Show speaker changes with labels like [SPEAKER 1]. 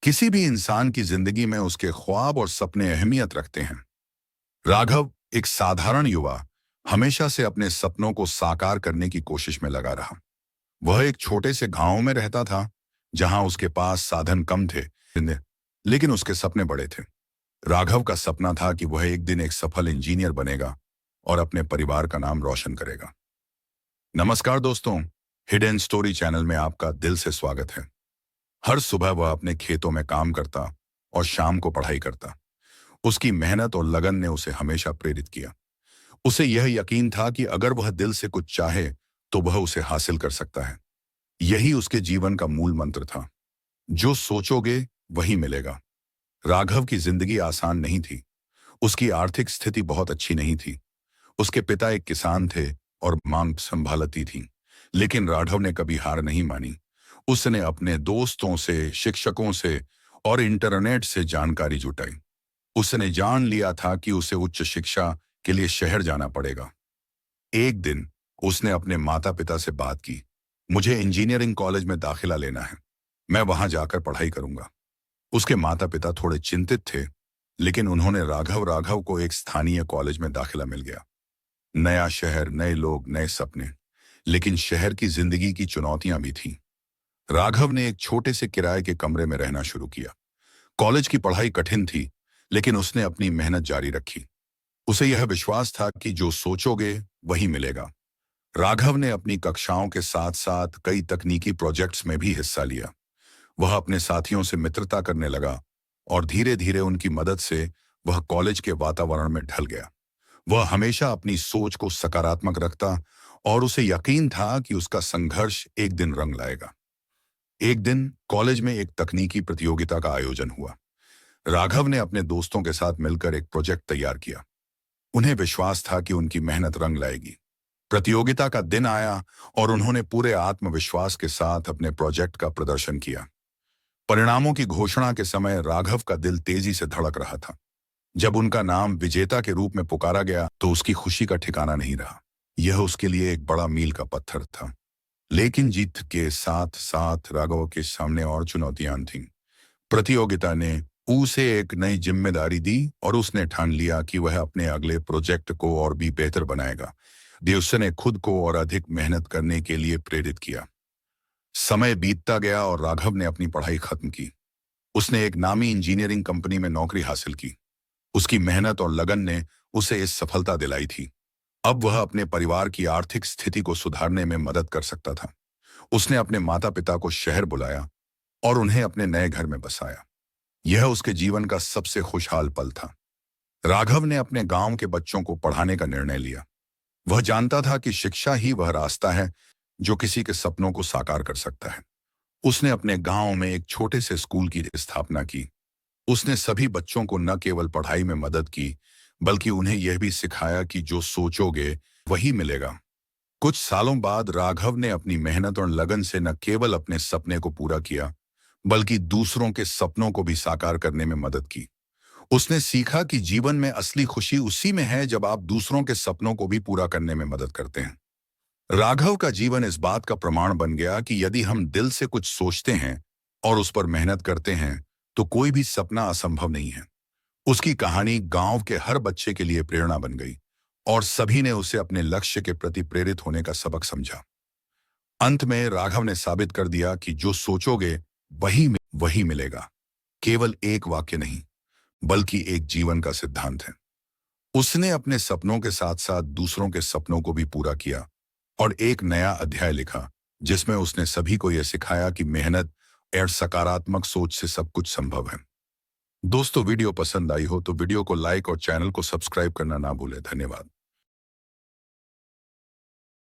[SPEAKER 1] किसी भी इंसान की जिंदगी में उसके ख्वाब और सपने अहमियत रखते हैं। राघव एक साधारण युवा हमेशा से अपने सपनों को साकार करने की कोशिश में लगा रहा। वह एक छोटे से गांव में रहता था, जहां उसके पास साधन कम थे, लेकिन उसके सपने बड़े थे। राघव का सपना था कि वह एक दिन एक सफल इंजीनियर बनेगा और अपने परिवार का नाम रोशन करेगा। नमस्कार दोस्तों, हिडन स्टोरी चैनल में आपका दिल से स्वागत है। हर सुबह वह अपने खेतों में काम करता और शाम को पढ़ाई करता। उसकी मेहनत और लगन ने उसे हमेशा प्रेरित किया। उसे यह यकीन था कि अगर वह दिल से कुछ चाहे तो वह उसे हासिल कर सकता है। यही उसके जीवन का मूल मंत्र था। जो सोचोगे वही मिलेगा। राघव की जिंदगी आसान नहीं थी। उसकी आर्थिक स्थिति बहुत अच्छी नहीं थी। उसके पिता एक किसान थे और मांग संभालती थी, लेकिन राघव ने कभी हार नहीं मानी। उसने अपने दोस्तों से, शिक्षकों से और इंटरनेट से जानकारी जुटाई। उसने जान लिया था कि उसे उच्च शिक्षा के लिए शहर जाना पड़ेगा। एक दिन उसने अपने माता पिता से बात की, मुझे इंजीनियरिंग कॉलेज में दाखिला लेना है, मैं वहां जाकर पढ़ाई करूंगा। उसके माता पिता थोड़े चिंतित थे, लेकिन उन्होंने राघव को एक स्थानीय कॉलेज में दाखिला मिल गया। नया शहर, नए लोग, नए सपने, लेकिन शहर की जिंदगी की चुनौतियां भी थीं। राघव ने एक छोटे से किराए के कमरे में रहना शुरू किया। कॉलेज की पढ़ाई कठिन थी, लेकिन उसने अपनी मेहनत जारी रखी। उसे यह विश्वास था कि जो सोचोगे वही मिलेगा। राघव ने अपनी कक्षाओं के साथ साथ कई तकनीकी प्रोजेक्ट्स में भी हिस्सा लिया। वह अपने साथियों से मित्रता करने लगा और धीरे धीरे उनकी मदद से वह कॉलेज के वातावरण में ढल गया। वह हमेशा अपनी सोच को सकारात्मक रखता और उसे यकीन था कि उसका संघर्ष एक दिन रंग लाएगा। एक दिन कॉलेज में एक तकनीकी प्रतियोगिता का आयोजन हुआ। राघव ने अपने दोस्तों के साथ मिलकर एक प्रोजेक्ट तैयार किया। उन्हें विश्वास था कि उनकी मेहनत रंग लाएगी। प्रतियोगिता का दिन आया और उन्होंने पूरे आत्मविश्वास के साथ अपने प्रोजेक्ट का प्रदर्शन किया। परिणामों की घोषणा के समय राघव का दिल तेजी से धड़क रहा था। जब उनका नाम विजेता के रूप में पुकारा गया तो उसकी खुशी का ठिकाना नहीं रहा। यह उसके लिए एक बड़ा मील का पत्थर था। लेकिन जीत के साथ साथ राघव के सामने और चुनौतियां थीं। प्रतियोगिता ने उसे एक नई जिम्मेदारी दी और उसने ठान लिया कि वह अपने अगले प्रोजेक्ट को और भी बेहतर बनाएगा। उसने खुद को और अधिक मेहनत करने के लिए प्रेरित किया। समय बीतता गया और राघव ने अपनी पढ़ाई खत्म की। उसने एक नामी इंजीनियरिंग कंपनी में नौकरी हासिल की। उसकी मेहनत और लगन ने उसे इस सफलता दिलाई थी। अब वह अपने परिवार की आर्थिक स्थिति को सुधारने में मदद कर सकता था। उसने अपने माता पिता को शहर बुलाया और उन्हें अपने नए घर में बसाया। यह उसके जीवन का सबसे खुशहाल पल था। राघव ने अपने गांव के बच्चों को पढ़ाने का निर्णय लिया। वह जानता था कि शिक्षा ही वह रास्ता है जो किसी के सपनों को साकार कर सकता है। उसने अपने गांव में एक छोटे से स्कूल की स्थापना की। उसने सभी बच्चों को न केवल पढ़ाई में मदद की, बल्कि उन्हें यह भी सिखाया कि जो सोचोगे वही मिलेगा। कुछ सालों बाद राघव ने अपनी मेहनत और लगन से न केवल अपने सपने को पूरा किया, बल्कि दूसरों के सपनों को भी साकार करने में मदद की। उसने सीखा कि जीवन में असली खुशी उसी में है जब आप दूसरों के सपनों को भी पूरा करने में मदद करते हैं। राघव का जीवन इस बात का प्रमाण बन गया कि यदि हम दिल से कुछ सोचते हैं और उस पर मेहनत करते हैं तो कोई भी सपना असंभव नहीं है। उसकी कहानी गांव के हर बच्चे के लिए प्रेरणा बन गई और सभी ने उसे अपने लक्ष्य के प्रति प्रेरित होने का सबक समझा। अंत में राघव ने साबित कर दिया कि जो सोचोगे वही मिलेगा। केवल एक वाक्य नहीं, बल्कि एक जीवन का सिद्धांत है। उसने अपने सपनों के साथ साथ दूसरों के सपनों को भी पूरा किया और एक नया अध्याय लिखा, जिसमें उसने सभी को यह सिखाया कि मेहनत और सकारात्मक सोच से सब कुछ संभव है। दोस्तों, वीडियो पसंद आई हो तो वीडियो को लाइक और चैनल को सब्सक्राइब करना ना भूलें। धन्यवाद।